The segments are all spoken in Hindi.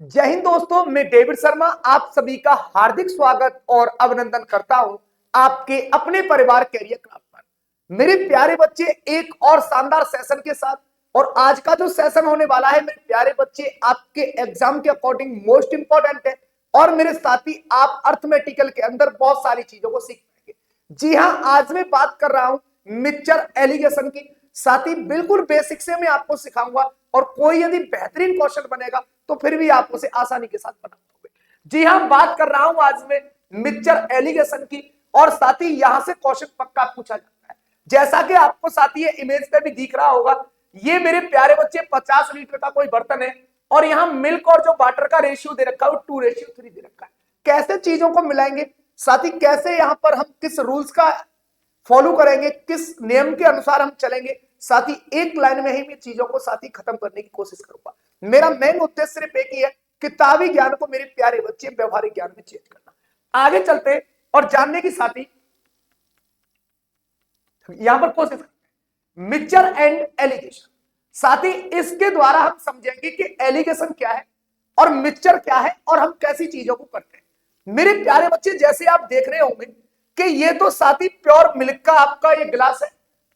जय हिंद दोस्तों, मैं डेविड शर्मा आप सभी का हार्दिक स्वागत और अभिनंदन करता हूं आपके अपने परिवार कैरियर क्लब पर। मेरे प्यारे बच्चे, एक और शानदार सेशन के साथ, और आज का जो सेशन होने वाला है मेरे प्यारे बच्चे आपके एग्जाम के अकॉर्डिंग मोस्ट इंपॉर्टेंट है। और मेरे साथी आप अर्थमेटिकल के अंदर बहुत सारी चीजों को सीख पाएंगे। जी हां, आज मैं बात कर रहा हूं मिक्सचर एलिगेशन की। साथ ही बिल्कुल बेसिक से मैं आपको सिखाऊंगा, और कोई यदि बेहतरीन क्वेश्चन बनेगा तो फिर भी आप उसे आसानी के साथ बना पाओगे। जी हां, बात कर रहा हूं आज मैं मिक्सचर एलिगेशन की, और साथ ही यहां से क्वेश्चन पक्का पूछा जाता है। जैसा कि आपको साथ ही इमेज पे भी दिख रहा होगा, ये मेरे प्यारे बच्चे 50 लीटर का कोई बर्तन है, और यहां मिल्क और जो वाटर का रेशियो दे रखा है वो 2:3 दे रखा है। कैसे चीजों को मिलाएंगे, साथ ही कैसे यहां पर हम किस रूल्स का फॉलो करेंगे, किस नियम के अनुसार हम चलेंगे, साथ ही एक लाइन में ही मैं चीजों को साथ ही खत्म करने की कोशिश करूंगा। मेरा मेन उद्देश्य सिर्फ एक ही है, किताबी ज्ञान को मेरे प्यारे बच्चे व्यवहारिक ज्ञान में चेंज करना। आगे चलते हैं और जानने की साथ ही यहां पर कोशिश करते हैं मिक्सचर एंड एलिगेशन। साथ ही इसके द्वारा हम समझेंगे कि एलिगेशन क्या है और मिक्सचर क्या है और हम कैसी चीजों को करते हैं। मेरे प्यारे बच्चे, जैसे आप देख रहे होंगे कि ये तो साथी प्योर मिल्क का आपका ये गिलास है,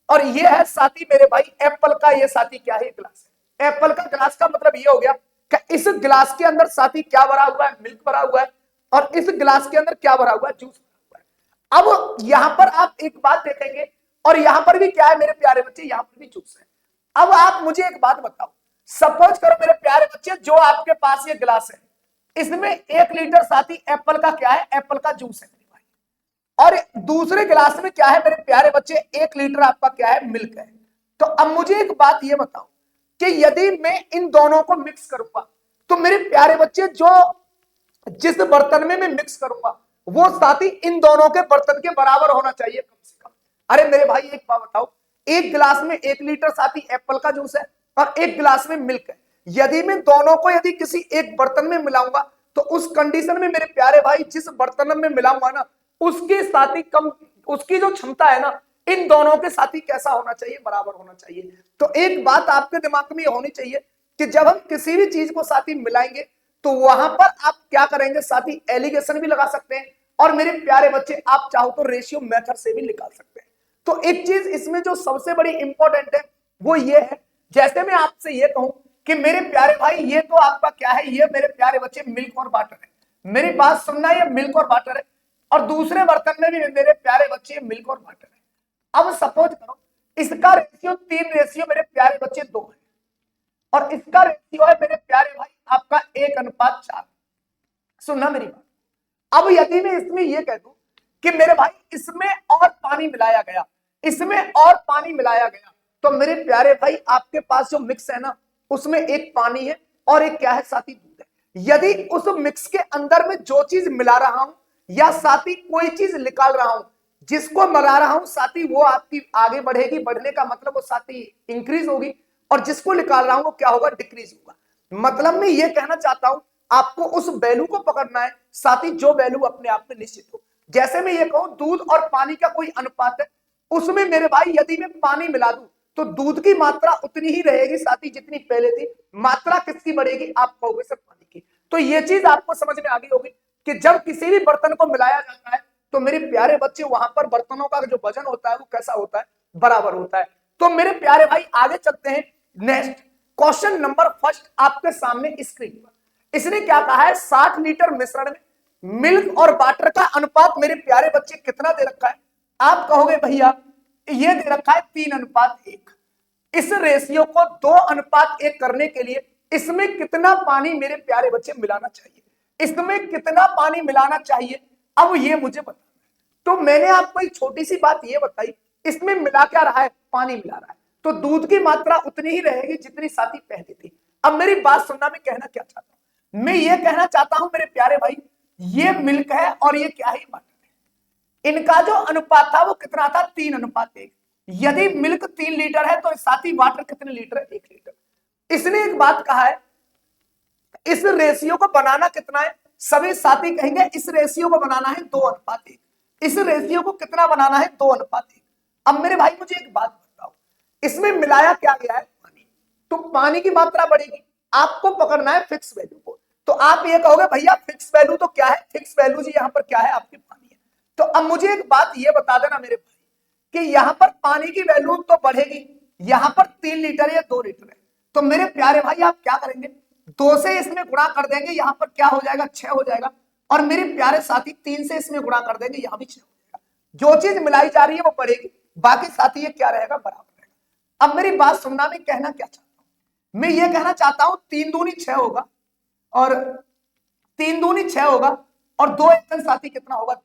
और ये है साथी मेरे भाई एप्पल का ये साथी क्या है, गिलास है। एप्पल का गिलास का मतलब ये हो गया कि इस गिलास के अंदर साथी क्या भरा हुआ है, मिल्क भरा हुआ है, और इस गिलास के अंदर क्या भरा हुआ है, जूस भरा हुआ है। अब यहां पर आप एक बात देखेंगे, और यहां पर भी क्या है मेरे प्यारे बच्चे, यहां पर भी जूस है। अब आप मुझे एक बात बताओ, सपोज करो मेरे प्यारे बच्चे, जो आपके पास ये गिलास है, इसमें 1 लीटर साथी एप्पल का क्या है, एप्पल का जूस है, और दूसरे गिलास में क्या है मेरे प्यारे बच्चे, 1 लीटर आपका क्या है, मिल्क है। तो अब मुझे एक बात ये बताओ कि यदि मैं इन दोनों को मिक्स करूंगा, तो मेरे प्यारे बच्चे जो जिस बर्तन में मैं मिक्स करूंगा वो साथ ही इन दोनों के बर्तन के बराबर होना चाहिए कम से कम। अरे मेरे भाई एक बात बताओ, एक गिलास में 1 लीटर साथी एप्पल का जूस है और एक गिलास में मिल्क है। यदि मैं दोनों को यदि किसी एक बर्तन में मिलाऊंगा, तो उस कंडीशन में मेरे प्यारे भाई जिस बर्तन में मिलाऊंगा ना, उसके साथ ही कम, उसकी जो क्षमता है ना, इन दोनों के साथ ही कैसा होना चाहिए, बराबर होना चाहिए। तो एक बात आपके दिमाग में होनी चाहिए कि जब हम किसी भी चीज को साथ ही मिलाएंगे, तो वहां पर आप क्या करेंगे, साथ ही एलिगेशन भी लगा सकते हैं, और मेरे प्यारे बच्चे आप चाहो तो रेशियो मेथड से भी निकाल सकते हैं। तो एक चीज इसमें जो सबसे बड़ी इंपॉर्टेंट है वो ये है, जैसे मैं आपसे ये कहूं कि मेरे प्यारे भाई ये तो आपका क्या है, ये मेरे प्यारे बच्चे मिल्क और वाटर है। मेरी बात सुनना, ये मिल्क और वाटर है, और दूसरे बर्तन में भी मेरे प्यारे बच्चे मिल्क और वाटर है। अब सपोज करो इसका रेशियो 3 मेरे प्यारे बच्चे 2 है, और इसका रेशियो है मेरे प्यारे भाई आपका 1:4। सुनना मेरी बात। अब यदि मैं इसमें यह कह दूं कि मेरे भाई इसमें और पानी मिलाया गया, इसमें और पानी मिलाया गया, तो मेरे प्यारे भाई आपके पास जो मिक्स है ना, उसमें एक पानी है और एक क्या है, साथी दूध है। यदि उस मिक्स के अंदर में जो चीज मिला रहा हूं या साथी कोई चीज निकाल रहा हूं, जिसको मिला रहा हूं साथी वो आपकी आगे बढ़ेगी, बढ़ने का मतलब वो साथी इंक्रीज होगी, और जिसको निकाल रहा हूं वो क्या होगा, डिक्रीज होगा। मतलब मैं ये कहना चाहता हूं आपको उस वैल्यू को पकड़ना है साथ ही जो वैल्यू अपने आप में निश्चित हो। जैसे मैं ये कहूं दूध और पानी का कोई अनुपात है, उसमें मेरे भाई यदि मैं पानी मिला दूं तो दूध की मात्रा उतनी ही रहेगी साथ ही जितनी पहले थी। मात्रा किसकी बढ़ेगी, आप कहोगे सर पानी की। तो ये चीज आपको समझ में आ गई होगी कि जब किसी भी बर्तन को मिलाया जाता है, तो मेरे प्यारे बच्चे वहां पर बर्तनों का जो वजन होता है वो कैसा होता है, बराबर होता है। तो मेरे प्यारे भाई आगे चलते हैं। नेक्स्ट क्वेश्चन नंबर फर्स्ट आपके सामने स्क्रीन पर, इसने क्या कहा है, 60 लीटर मिश्रण में मिल्क और वाटर का अनुपात मेरे प्यारे बच्चे कितना दे रखा है। आप कहोगे भैया ये दे रखा है 3:1। इस रेशियो को 2:1 करने के लिए इसमें कितना पानी मेरे प्यारे बच्चे मिलाना चाहिए, इसमें कितना पानी मिलाना चाहिए, अब ये मुझे बताना है। तो मैंने आपको एक छोटी सी बात ये बताई, इसमें मिला क्या रहा है, पानी मिला रहा है, तो दूध की मात्रा उतनी ही रहेगी जितनी साथी पहले थी। अब मेरी बात सुनना, मैं कहना क्या चाहता हूं, मैं ये कहना चाहता हूं मेरे प्यारे भाई, ये मिल्क है और ये क्या है, वाटर है। इनका जो अनुपात था वो कितना था, 3:1। यदि मिल्क 3 लीटर है तो साथी वाटर कितने लीटर है, 1 लीटर। इसने एक बात कहा है, इस रेशियो को बनाना कितना है, सभी साथी कहेंगे इस रेशियो को बनाना है 2:1। इस रेशियो को कितना बनाना है, 2:1। अब मेरे भाई मुझे एक बात बताओ, इसमें मिलाया क्या गया है, पानी, तो पानी की मात्रा बढ़ेगी। आपको पकड़ना है फिक्स वैल्यू को, तो आप ये कहोगे भैया फिक्स वैल्यू तो क्या है, फिक्स वैल्यू जी यहाँ पर क्या है, आपकी पानी है। तो अब मुझे एक बात ये बता देना मेरे भाई कि यहाँ पर पानी की वैल्यू तो बढ़ेगी, यहाँ पर 3 लीटर या 2 लीटर है, तो मेरे प्यारे भाई आप क्या करेंगे, 2 से इसमें गुणा कर देंगे, यहाँ पर क्या हो जाएगा 6 हो जाएगा, और मेरे प्यारे साथी 3 से इसमें गुणा कर देंगे, यहाँ भी 6 हो जाएगा। जो चीज मिलाई जा रही है वो बढ़ेगी, बाकी साथी ये क्या रहेगा, बराबर रहेगा। अब मेरी बात सुनना, मैं कहना क्या चाहता हूं, मैं ये कहना चाहता हूं 3 दूनी 6 होगा, और 3 दूनी 6 होगा, और 2 एकन साथी कितना होगा,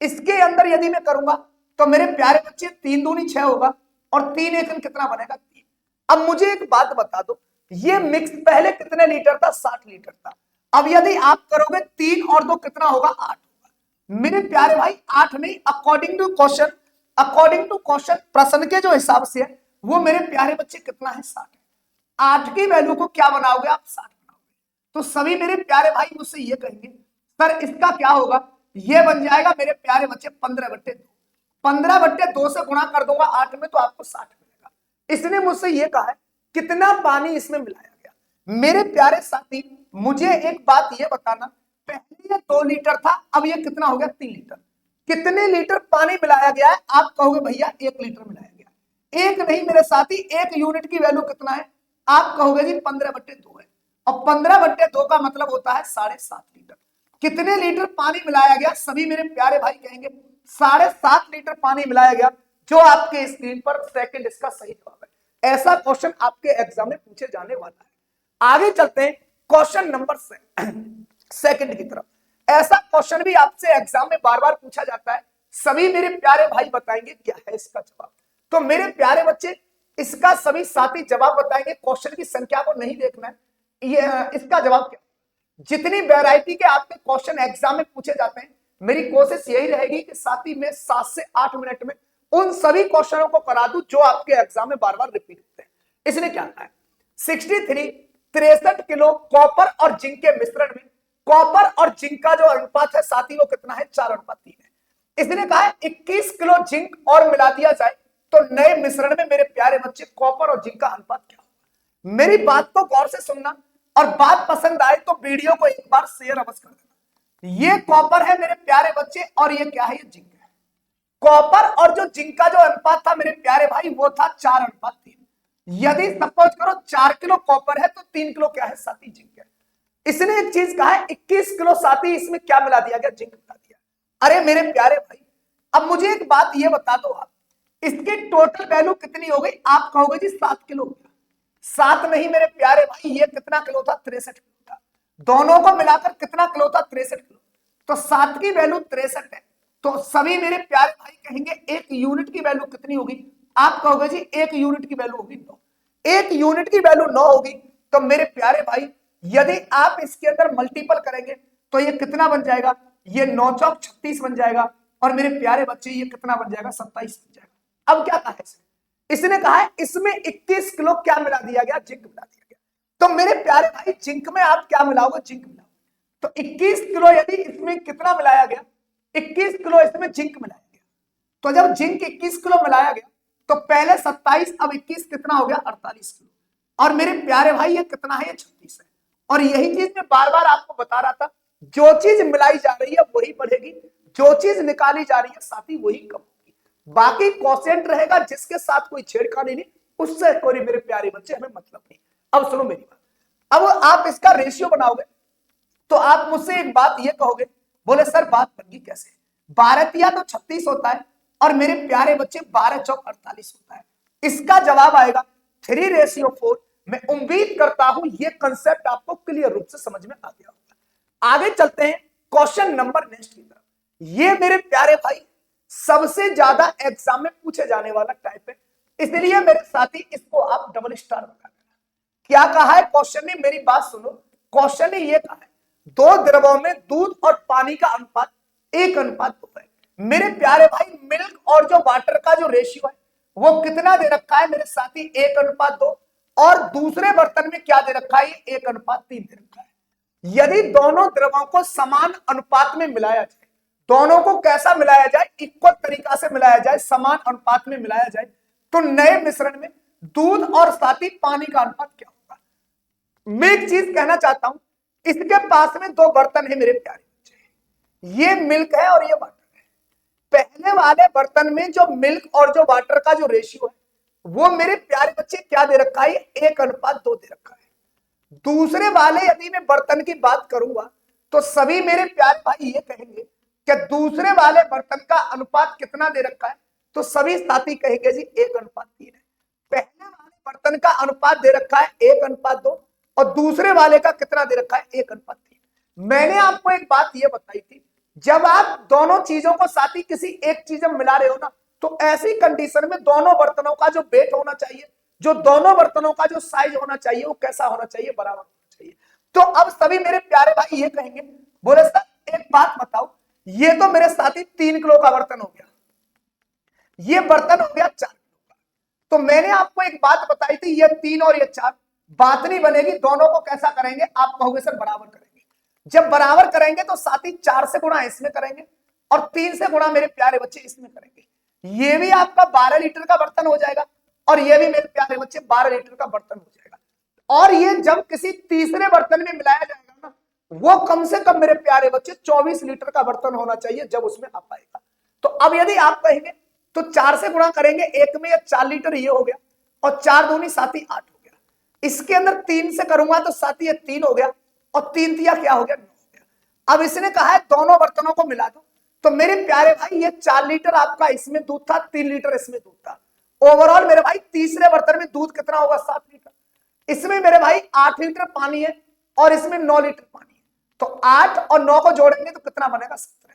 इसके अंदर यदि मैं करूंगा तो मेरे प्यारे बच्चे 3 दूनी 6 होगा, और 3 एकन कितना बनेगा 3। अब मुझे एक बात बता दो, ये मिक्स पहले कितने लीटर था, 60 लीटर था। अब यदि आप करोगे 3 और 2 कितना होगा, 8 होगा। मेरे प्यारे भाई 8 नहीं, अकॉर्डिंग टू क्वेश्चन प्रश्न के जो हिसाब से है वो मेरे प्यारे बच्चे कितना है, 60 है। 8 की वैल्यू को क्या बनाओगे आप, 60 बनाओगे। तो सभी मेरे प्यारे भाई मुझसे ये कहेंगे सर इसका क्या होगा, ये बन जाएगा मेरे प्यारे बच्चे 15/2। 15/2 से गुणा कर दूंगा 8 में तो आपको 60 मिलेगा। इसने मुझसे ये कहा है कितना पानी इसमें मिलाया गया। मेरे प्यारे साथी मुझे एक बात ये बताना, पहले ये 2 लीटर था, अब ये कितना हो गया 3 लीटर। कितने लीटर पानी मिलाया गया है, आप कहोगे भैया 1 लीटर मिलाया गया। एक नहीं मेरे साथी, 1 यूनिट की वैल्यू कितना है, आप कहोगे जी 15/2 है, और 15/2 का मतलब होता है 7.5 लीटर। कितने लीटर पानी मिलाया गया, सभी मेरे प्यारे भाई कहेंगे 7.5 लीटर पानी मिलाया गया, जो आपके स्क्रीन पर सेकंड इसका सही जवाब है। ऐसा क्वेश्चन आपके एग्जाम में पूछे जाने वाला है। आगे चलते हैं क्वेश्चन नंबर सेकंड की तरफ। ऐसा क्वेश्चन भी आपसे एग्जाम में बार बार पूछा जाता है, सभी मेरे प्यारे भाई बताएंगे क्या है इसका जवाब। तो मेरे प्यारे बच्चे इसका सभी साथी जवाब बताएंगे, क्वेश्चन की संख्या को नहीं देखना है, ये इसका जवाब क्या। जितनी वैरायटी के आपके क्वेश्चन एग्जाम में पूछे जाते हैं, मेरी कोशिश यही रहेगी कि साथी में 7 से 8 मिनट में उन सभी क्वेश्चनों को करा दूं जो आपके एग्जाम में बार बार रिपीट होते हैं। इसने क्या कहा है, 63 किलो कॉपर और जिंक के मिश्रण में कॉपर और जिंक का जो अनुपात है साथी वो कितना है, 4:3 है। इसने कहा है 21 किलो जिंक और मिला दिया जाए तो नए मिश्रण में मेरे प्यारे बच्चे कॉपर और जिंक का अनुपात क्या होगा। मेरी बात को गौर से सुनना, और बात पसंद आए तो वीडियो को एक बार शेयर अवश्य कर देना। ये कॉपर है मेरे प्यारे बच्चे, और ये क्या है, ये जिंक है। कॉपर और जो जिंक का जो अनुपात था मेरे प्यारे भाई वो था 4:3। यदि सपोज करो 4 किलो कॉपर है तो 3 किलो क्या है, साथी जिंक है। इसने एक चीज कहा है 21 किलो साथी इसमें क्या मिला दिया गया, जिंक मिला दिया। अरे मेरे प्यारे भाई अब मुझे एक बात ये बता दो, आप इसकी टोटल वैल्यू कितनी हो गई, आप कहोगे जी 7 किलो हो गया। 7 नहीं मेरे प्यारे भाई, ये कितना किलो था, 63 किलो था। दोनों को मिलाकर कितना किलो था, 63 किलो। तो 7 की वैल्यू 63 है। तो सभी मेरे प्यारे भाई कहेंगे 1 यूनिट की वैल्यू कितनी होगी, आप कहोगे जी 1 यूनिट की वैल्यू होगी 9। 1 यूनिट की वैल्यू 9 होगी। तो मेरे प्यारे भाई यदि आप इसके अंदर मल्टीपल करेंगे तो ये कितना बन जाएगा, ये 9 चौक 36 बन जाएगा, और मेरे प्यारे बच्चे ये कितना बन जाएगा, 27 बन जाएगा। अब क्या कहा इसने कहा है इसमें 21 किलो क्या मिला दिया गया, जिंक मिला दिया गया। तो मेरे प्यारे भाई जिंक में आप क्या मिलाओगे, जिंक मिलाओगे। तो 21 किलो यदि इसमें कितना मिलाया गया, 21 किलो इसमें जिंक मिलाया गया। तो जब जिंक 21 किलो मिलाया गया तो पहले 27, अब 21 कितना हो गया, 48 किलो। और मेरे प्यारे भाई ये कितना है, ये 36 है। और यही चीज मैं बार बार आपको बता रहा था, जो चीज मिलाई जा रही है वही बढ़ेगी, जो चीज निकाली जा रही है साथी वही कम होगी। बाकी क्वोशिएंट रहेगा जिसके साथ कोई छेड़खानी नहीं, उससे कोई मेरे प्यारे बच्चे हमें मतलब नहीं। अब सुनो मेरी बात, अब आप इसका रेशियो बनाओगे तो आप मुझसे एक बात ये कहोगे, बोले सर बात बनगी कैसे, 12 तिया तो 36 होता है, और मेरे प्यारे बच्चे 12 चौक 48 होता है। इसका जवाब आएगा 3:4। मैं उम्मीद करता हूं ये कंसेप्ट आपको क्लियर रूप से समझ में आ गया होगा। आगे चलते हैं क्वेश्चन नंबर नेक्स्ट की तरफ। ये मेरे प्यारे भाई सबसे ज्यादा एग्जाम में पूछे जाने वाला टाइप है, इसलिए मेरे साथी इसको आप डबल स्टार बता देना। क्या कहा है क्वेश्चन ने, मेरी बात सुनो। क्वेश्चन ने ये कहा है 2 द्रवों में दूध और पानी का अनुपात 1:2 है। मेरे प्यारे भाई मिल्क और जो वाटर का जो रेशियो है वो कितना दे रखा है मेरे साथी, 1:2, और दूसरे बर्तन में क्या दे रखा है, 1:3 दे रखा है। यदि दोनों द्रवों को समान अनुपात में मिलाया जाए, दोनों को कैसा मिलाया जाए, इक्वल तरीका से मिलाया जाए, समान अनुपात में मिलाया जाए, तो नए मिश्रण में दूध और साथी पानी का अनुपात क्या होगा। मैं एक चीज कहना चाहता हूं, इसके पास में दो बर्तन है मेरे प्यारे बच्चे, ये मिल्क है और ये वाटर है। पहले वाले बर्तन में जो मिल्क और जो वाटर का जो रेशियो है वो मेरे प्यारे बच्चे क्या दे रखा है, 1:2 दे रखा है। दूसरे वाले यदि मैं बर्तन की बात करूंगा तो सभी मेरे प्यारे भाई ये कहेंगे कि दूसरे वाले बर्तन का अनुपात कितना दे रखा है, तो सभी साथी कहेंगे जी 1:3 है। पहले वाले बर्तन का अनुपात दे रखा है 1:2 और दूसरे वाले का कितना दे रखा है, 1:3। मैंने आपको एक बात यह बताई थी, जब आप दोनों चीजों को साथी किसी एक चीज में मिला रहे हो ना, तो ऐसी कंडीशन में दोनों बर्तनों का जो वेट होना चाहिए, जो दोनों बर्तनों का जो साइज होना चाहिए, वो कैसा होना चाहिए, बराबर होना चाहिए। तो अब सभी मेरे प्यारे भाई ये कहेंगे, बोले सर एक बात बताओ, ये तो मेरे साथी 3 किलो का बर्तन हो गया, ये बर्तन हो गया 4 किलो का। तो मैंने आपको एक बात बताई थी, ये 3 और ये 4 बात नहीं बनेगी, दोनों को कैसा करेंगे, आप कहोगे सर बराबर करेंगे। जब बराबर करेंगे तो साथी 4 से गुणा इसमें करेंगे और 3 से गुणा मेरे प्यारे बच्चे इसमें करेंगे। ये भी आपका 12 लीटर का बर्तन हो जाएगा और ये भी मेरे प्यारे बच्चे 12 लीटर का बर्तन हो जाएगा। और ये जब किसी तीसरे बर्तन में मिलाया जाएगा ना, वो कम से कम मेरे प्यारे बच्चे 24 लीटर का बर्तन होना चाहिए जब उसमें आ पाएगा। तो अब यदि आप कहेंगे तो 4 से गुणा करेंगे, एक में 4 लीटर ये हो गया और 4 दूनी साथी 8 हो गया। इसके अंदर 3 से करूंगा तो साथी ये 3 हो गया और 3 तिया क्या हो गया, 9 हो गया। अब इसने कहा है दोनों बर्तनों को मिला दो, तो मेरे प्यारे भाई ये 4 लीटर आपका इसमें दूध था, 3 लीटर इसमें दूध था। ओवरऑल मेरे भाई तीसरे बर्तन में दूध कितना होगा, 7 लीटर। इसमें मेरे भाई 8 लीटर पानी है और इसमें 9 लीटर पानी है। तो 8 और 9 को जोड़ेंगे तो कितना बनेगा, 17।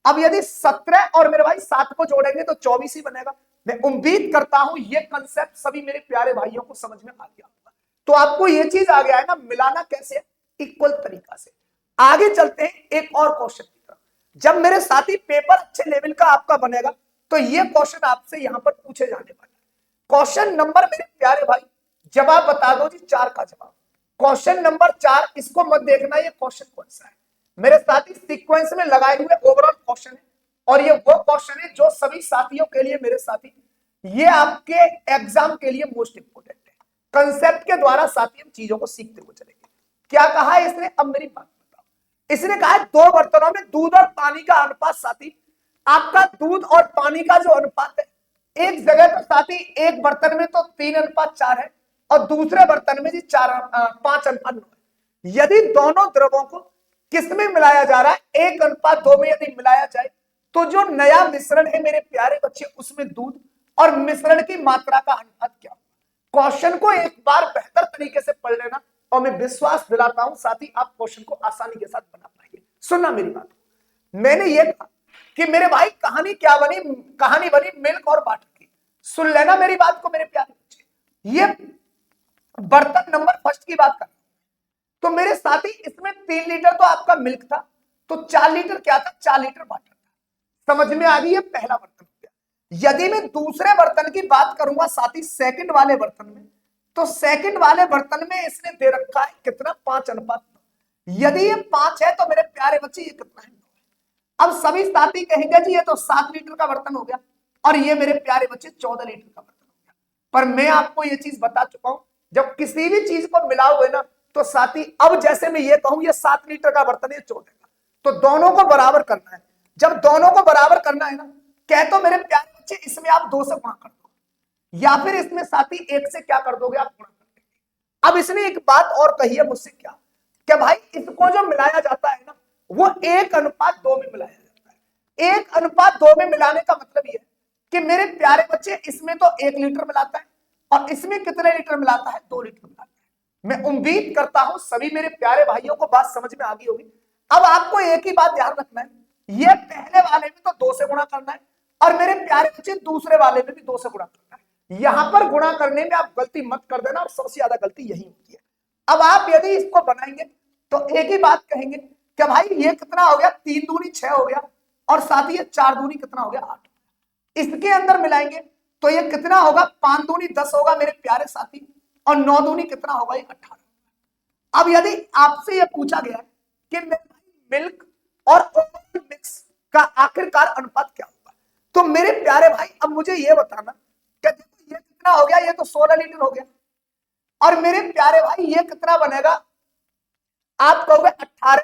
अब यदि 17 और मेरे भाई 7 को जोड़ेंगे तो 24 ही बनेगा। मैं उम्मीद करता हूं ये कंसेप्ट सभी मेरे प्यारे भाइयों को समझ में आ गया होगा। तो आपको ये चीज आ गया है ना, मिलाना कैसे, इक्वल तरीका से। आगे चलते हैं एक और क्वेश्चन की तरफ। जब मेरे साथी पेपर अच्छे लेवल का आपका बनेगा तो ये क्वेश्चन आपसे यहां पर पूछे जाने वाले। क्वेश्चन नंबर मेरे प्यारे भाई जवाब बता दो जी, 4 का जवाब। क्वेश्चन नंबर 4, इसको मत देखना ये क्वेश्चन कौन सा है, मेरे साथी सीक्वेंस में लगाए हुए ओवरऑल क्वेश्चन है और ये वो क्वेश्चन है जो सभी साथियों के लिए, मेरे साथी ये आपके एग्जाम के लिए मोस्ट इंपोर्टेंट है। कंसेप्ट के द्वारा साथी हम चीजों को सीखते हुए चलेंगे। क्या कहा है इसने, अब मेरी बात बताओ। इसने कहा है 2 बर्तनों में दूध और पानी का अनुपात, साथी आपका दूध और पानी का जो अनुपात है, एक जगह तो साथी एक बर्तन में तो 3:4 है और दूसरे बर्तन में जी 5:9 है। यदि दोनों द्रवों को किसमें मिलाया जा रहा है, 1:2 में यदि मिलाया जाए तो जो नया मिश्रण है मेरे प्यारे बच्चे, उसमें दूध और मिश्रण की मात्रा का अनुपात क्या होगा। क्वेश्चन को एक बार बेहतर तरीके से पढ़ लेना और मैं विश्वास दिलाता हूं साथी आप क्वेश्चन को आसानी के साथ बना पाएंगे। सुनना मेरी बात, मैंने ये कहा कि मेरे भाई कहानी क्या बनी, कहानी बनी मिल्क और वाटर की। सुन लेना मेरी बात को मेरे प्यारे बच्चे। ये बर्तन नंबर फर्स्ट की बात कर, तो मेरे साथी इसमें 3 लीटर तो आपका मिल्क था, तो 4 लीटर क्या था, 4 लीटर वाटर था। समझ में आ गई, ये पहला बर्तन हो गया। यदि मैं दूसरे बर्तन की बात करूंगा साथी, सेकंड वाले बर्तन में, तो सेकंड वाले बर्तन में इसने दे रखा है कितना, 5:9। यदि ये 5 है तो मेरे प्यारे बच्चे ये कितना है, 9 है। अब सभी साथी कहेंगे जी ये तो 7 लीटर का बर्तन हो गया और ये मेरे प्यारे बच्चे 14 लीटर का बर्तन हो गया। पर मैं आपको ये चीज बता चुका हूं, जब किसी भी चीज को मिलाओगे ना तो साथी, अब जैसे मैं ये कहूं ये 7 लीटर का बर्तन है 14 का, तो दोनों को बराबर करना है। जब दोनों को बराबर करना है ना, कह तो मेरे प्यारे बच्चे इसमें आप 2 से गुणा कर दो या फिर इसमें साथी 1 से क्या कर दोगे, आप गुणा कर देंगे। अब इसने एक बात और कही है मुझसे, क्या भाई इसको जो मिलाया जाता है ना, वो 1:2 में मिलाया जाता है। 1:2 में मिलाने का मतलब ये है कि मेरे प्यारे बच्चे इसमें तो 1 लीटर मिलाता है और इसमें कितने लीटर मिलाता है, 2 लीटर मिलाता है। मैं उम्मीद करता हूं सभी मेरे प्यारे भाइयों को बात समझ में आ गई होगी। अब आपको एक ही बात ध्यान रखना है, ये पहले वाले में तो 2 से गुणा करना है और मेरे प्यारे बच्चे दूसरे वाले में भी 2 से गुणा करना है। यहां पर गुणा करने में आप गलती मत कर देना, और सबसे ज्यादा गलती यही होती है। अब आप यदि इसको बनाएंगे तो एक ही बात कहेंगे कि भाई ये कितना हो गया, 3 दूनी 6 हो गया और साथ ही 4 दूनी कितना हो गया, 8। इसके अंदर मिलाएंगे तो ये कितना होगा, 5 दूनी 10 होगा मेरे प्यारे साथी और 9 दूनी कितना होगा, ये 18। अब यदि आपसे ये पूछा गया कि मिल्क और ओवरऑल मिक्स का आखिरकार अनुपात क्या होगा, तो मेरे प्यारे भाई अब मुझे ये बताना कि ये कितना हो गया, ये तो 16 लीटर हो गया और मेरे प्यारे भाई ये कितना बनेगा, आप कहोगे 18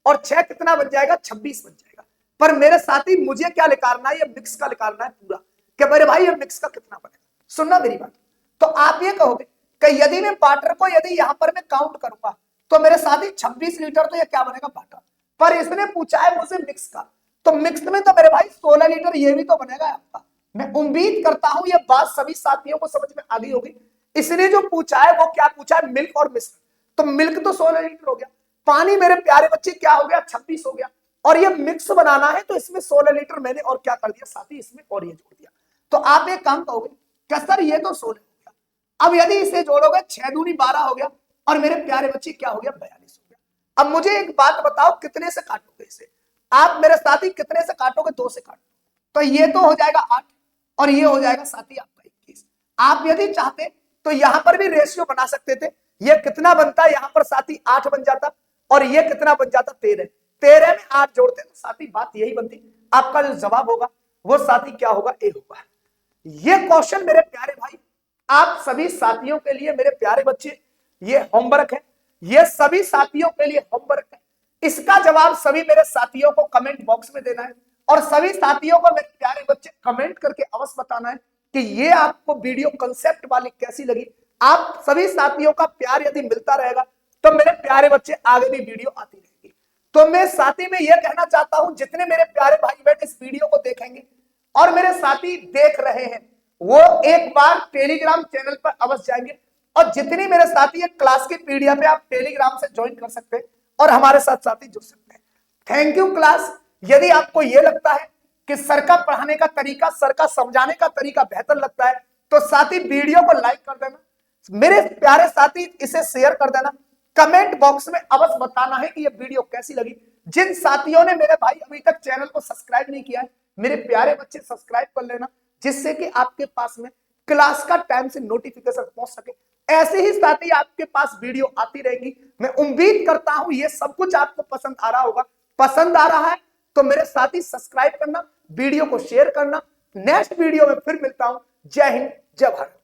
और 6 कितना बन जाएगा, 26 बन जाएगा। पर मेरे साथी मुझे क्या निकालना है, ये मिक्स का निकालना है पूरा, कि मेरे भाई ये मिक्स का कितना बनेगा। सुनना मेरी बात। तो आप ये कहोगे कि यदि मैं वाटर को यदि यहां पर मैं काउंट करूंगा तो मेरे साथी 26 लीटर तो ये क्या बनेगा, वाटर। पर इसने पूछा है मुझे मिक्स का, तो मिक्स में तो मेरे भाई 16 लीटर ये भी तो बनेगा आपका। मैं उम्मीद करता हूं ये बात सभी साथियों को समझ में आ गई होगी। इसने जो पूछा है वो क्या पूछा है, मिल्क और मिश्रण। तो मिल्क तो 16 लीटर हो गया, पानी मेरे प्यारे बच्चे क्या हो गया, 26 हो गया, और ये मिक्स बनाना है तो इसमें 16 लीटर मैंने और क्या कर दिया साथी, इसमें और ये जोड़ दिया। तो आप एक काम कहोगे क्या सर ये तो 16 हो गया, अब यदि इसे जोड़ोगे 6 दूनी 12 हो गया, और मेरे प्यारे बच्चे क्या हो गया, 42 हो गया। अब मुझे एक बात बताओ कितने से काटोगे इसे, आप मेरे साथी कितने से काटोगे, 2 से काटो, तो ये तो हो जाएगा 8 और ये हो जाएगा साथी आपका 21। आप यदि चाहते तो यहां पर भी रेशियो बना सकते थे, ये कितना बनता है यहां पर साथी 8 बन जाता, और ये कितना बन जाता 13, 13 में 8 जोड़ते तो साथी बात यही बनती। आपका जो जवाब होगा वो साथी क्या होगा, ए होगा। ये क्वेश्चन मेरे प्यारे भाई आप सभी साथियों के लिए, मेरे प्यारे बच्चे ये होमवर्क है, ये सभी साथियों के लिए होमवर्क है। इसका जवाब सभी मेरे साथियों को कमेंट बॉक्स में देना है, और सभी साथियों को मेरे प्यारे बच्चे कमेंट करके अवश्य बताना है कि ये आपको वीडियो कंसेप्ट वाली कैसी लगी। आप सभी साथियों का प्यार यदि मिलता रहेगा तो मेरे प्यारे बच्चे आगे भी वीडियो आती रहेगी। तो मैं साथी में यह कहना चाहता हूं, जितने मेरे प्यारे भाई बहन इस वीडियो को देखेंगे और मेरे साथी देख रहे हैं वो एक बार टेलीग्राम चैनल पर अवश्य जाएंगे, और जितनी मेरे साथी एक क्लास की पीडीएफ है आप टेलीग्राम से ज्वाइन कर सकते हैं और हमारे साथ साथी जुड़ सकते हैं। Thank you class. यदि आपको यह लगता है कि सर का पढ़ाने का तरीका, सर का समझाने का तरीका बेहतर लगता है तो साथी वीडियो को लाइक कर देना, मेरे प्यारे साथी इसे शेयर कर देना, कमेंट बॉक्स में अवश्य बताना है कि यह वीडियो कैसी लगी। जिन साथियों ने मेरे भाई अभी तक चैनल को सब्सक्राइब नहीं किया है, मेरे प्यारे बच्चे सब्सक्राइब कर लेना, जिससे कि आपके पास में क्लास का टाइम से नोटिफिकेशन पहुंच सके। ऐसे ही साथी आपके पास वीडियो आती रहेंगी। मैं उम्मीद करता हूं ये सब कुछ आपको पसंद आ रहा होगा। पसंद आ रहा है तो मेरे साथी सब्सक्राइब करना, वीडियो को शेयर करना। नेक्स्ट वीडियो में फिर मिलता हूं। जय हिंद, जय भारत।